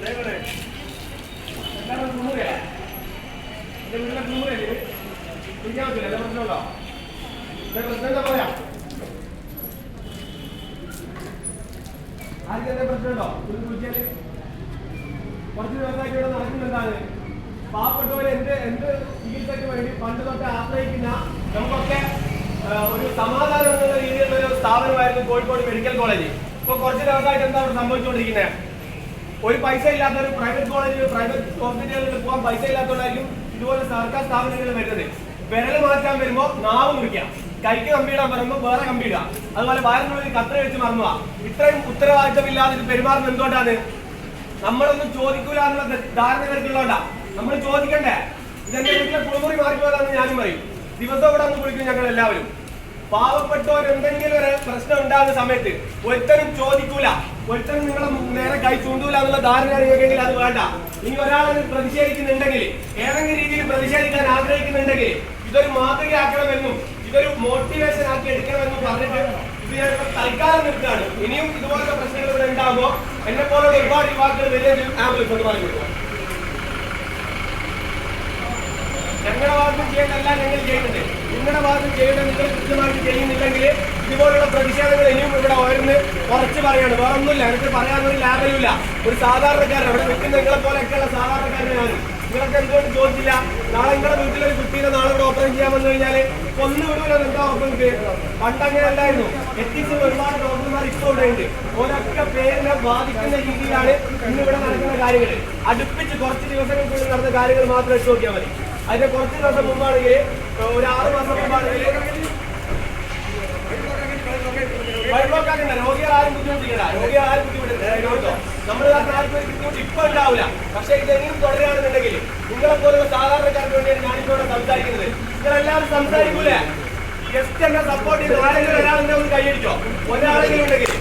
ആർക്കെന്താ പ്രശ്നമുണ്ടോ? ഇത് കുടിച്ചാല് കുറച്ച് ദിവസമായിട്ട് ഇവിടെ നടക്കുന്നുണ്ടാണ്. പാവപ്പെട്ടവരെ എന്ത് ചികിത്സയ്ക്ക് വേണ്ടി പണ്ട് തൊട്ട് ആശ്രയിക്കുന്ന നമുക്കൊക്കെ ഒരു സമാധാനം എന്നുള്ള രീതിയിലുള്ള ഒരു സ്ഥാപനമായിരുന്നു കോഴിക്കോട് മെഡിക്കൽ കോളേജ്. ഇപ്പൊ കുറച്ച് ദിവസമായിട്ട് എന്താ അവിടെ സംഭവിച്ചുകൊണ്ടിരിക്കുന്നത്? ഒരു പൈസ ഇല്ലാത്ത ഒരു പ്രൈവറ്റ് കോളേജ്, പ്രൈവറ്റ് ഹോസ്പിറ്റലുകളിൽ പോകാൻ പൈസ ഇല്ലാത്തതുകൊണ്ടായിരിക്കും ഇതുപോലെ സർക്കാർ സ്ഥാപനങ്ങളിൽ വരുന്നത്. വിരൽ മാറ്റാൻ വരുമ്പോൾ നാവ് മുറിക്കാം, കൈക്ക് കമ്പിയിടാൻ പറയുമ്പോൾ വേറെ കമ്പിയിടുക, അതുപോലെ വയറിനുള്ളിൽ കത്ര വെച്ച് മറന്നുക. ഇത്രയും ഉത്തരവാദിത്തമില്ലാതെ ഇത് പെരുമാറുന്നത് എന്തുകൊണ്ടാണ്? നമ്മളൊന്നും ചോദിക്കൂല എന്നുള്ള ധാരണ തരത്തിലുള്ളതുകൊണ്ടാ. നമ്മൾ ചോദിക്കണ്ടേ? ഇതെന്റെ വീട്ടിലെ കുളിമുറി മാറിപ്പോയതാണെന്ന് ഞാനും പറയും. ദിവസം ഇവിടെ ഒന്ന് കുളിക്കും ഞങ്ങൾ എല്ലാവരും. പാവപ്പെട്ടവർ എന്തെങ്കിലും ഒരു പ്രശ്നം ഉണ്ടാകുന്ന സമയത്ത് ഒരുത്തരും ചോദിക്കൂല, ഒരുത്തരും നിങ്ങളെ നേരെ കൈ ചൂണ്ടൂല എന്നുള്ള ധാരണ അറിയുമെങ്കിൽ അത് വേണ്ട. ഇനി ഒരാളെ പ്രതിഷേധിക്കുന്നുണ്ടെങ്കിൽ, ഏതെങ്കിലും രീതിയിൽ പ്രതിഷേധിക്കാൻ ആഗ്രഹിക്കുന്നുണ്ടെങ്കിൽ ഇതൊരു മാതൃകയാക്കണമെന്നും ഇതൊരു മോട്ടിവേഷൻ ആക്കി എടുക്കണമെന്നും പറഞ്ഞിട്ട് ഇത് ഞാൻ തൽക്കാലം നിർത്തുകയാണ്. ഇനിയും ഇതുപോലത്തെ പ്രശ്നങ്ങൾ ഇവിടെ ഉണ്ടാകുമ്പോൾ എന്നെ പോലുള്ള ഒരുപാട് യുവാക്കൾ വലിയ ആംബുലൻസ് എന്ന് പറയുന്നത് ഞങ്ങളുടെ ഭാഗത്തും ചെയ്യേണ്ടതെല്ലാം ഞങ്ങൾ ചെയ്യുന്നുണ്ട്. നിങ്ങളുടെ ഭാഗത്തും ചെയ്യേണ്ടത് നിങ്ങൾ കൃത്യമായിട്ട് ചെയ്യുന്നില്ലെങ്കിൽ ഇതുപോലുള്ള പ്രതിഷേധങ്ങൾ ഇനിയും ഇവിടെ ഉയർന്ന് കുറച്ച് പറയാണ്. വേറെ ഒന്നുമില്ല, എനിക്ക് പറയാനൊരു ലാഭമില്ല. ഒരു സാധാരണക്കാരൻ ഇവിടെ നിൽക്കുന്ന നിങ്ങളെ പോലെയൊക്കെയുള്ള സാധാരണക്കാരനാണ്. നിങ്ങളൊക്കെ എന്തുകൊണ്ട് ചോദിച്ചില്ല? നാളെ നിങ്ങളുടെ വീട്ടിലൊരു കുട്ടീനെ നാളെ ഇവിടെ ഓപ്പറേഷൻ ചെയ്യാൻ വന്നു കഴിഞ്ഞാൽ ഒന്ന് വിടൂല. എന്താ ഉറപ്പ്? പണ്ടങ്ങനെ അല്ലായിരുന്നു. എത്തിച്ചും ഒരുപാട് ഡോക്ടർമാർ ഇപ്പോൾ ഇവിടെ ഉണ്ട്. ഓരൊക്കെ പേരിനെ ബാധിക്കുന്ന രീതിയിലാണ് ഇന്നിവിടെ നടക്കുന്ന കാര്യങ്ങൾ. അടുപ്പിച്ച് കുറച്ച് ദിവസങ്ങൾക്കുള്ളിൽ നടന്ന കാര്യങ്ങൾ മാത്രം എടുത്തു നോക്കിയാൽ മതി. അതിന്റെ കുറച്ച് ദിവസം മുമ്പാണെങ്കിൽ, ഒരു 6 മാസം മുമ്പാണെങ്കിൽ വഴിപോക്കാക്കണ്ട. രോഗികൾ ആരും ബുദ്ധിമുട്ടിക്കണ്ട, രോഗികൾ ആരും ബുദ്ധിമുട്ടോ നമ്മൾ ആർക്കും ബുദ്ധിമുട്ട് ഇപ്പൊ ഉണ്ടാവില്ല. പക്ഷെ ഇതെങ്കിലും തുടരുകയാണെന്നുണ്ടെങ്കിൽ നിങ്ങളെ പോലുള്ള സാധാരണക്കാർക്ക് വേണ്ടിയാണ് ഞാനിവിടെ സംസാരിക്കുന്നത്. നിങ്ങളെല്ലാവരും സംസാരിക്കൂലേ? ജസ്റ്റ് എന്നെ സപ്പോർട്ട് ചെയ്ത് ആരെങ്കിലും ഒരാളെന്നെ ഒന്ന് കൈയടിച്ചോ, ഒരാളെങ്കിലും ഉണ്ടെങ്കിൽ